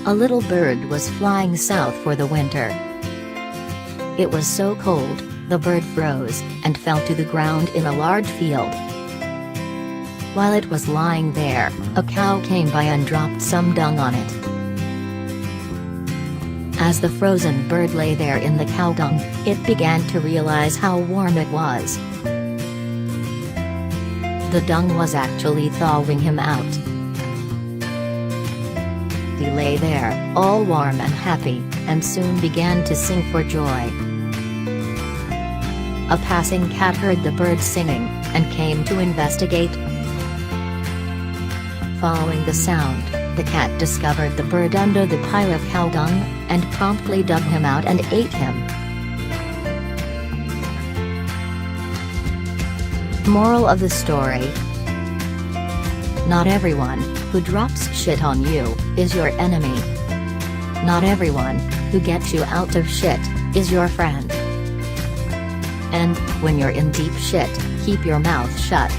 A little bird was flying south for the winter. It was so cold, the bird froze, and fell to the ground in a large field. While it was lying there, a cow came by and dropped some dung on it. As the frozen bird lay there in the cow dung, it began to realize how warm it was. The dung was actually thawing him out. He lay there, all warm and happy, and soon began to sing for joy. A passing cat heard the bird singing, and came to investigate. Following the sound, the cat discovered the bird under the pile of cow dung, and promptly dug him out and ate him. Moral of the story: not everyone who drops shit on you is your enemy. Not everyone who gets you out of shit is your friend. And when you're in deep shit, keep your mouth shut.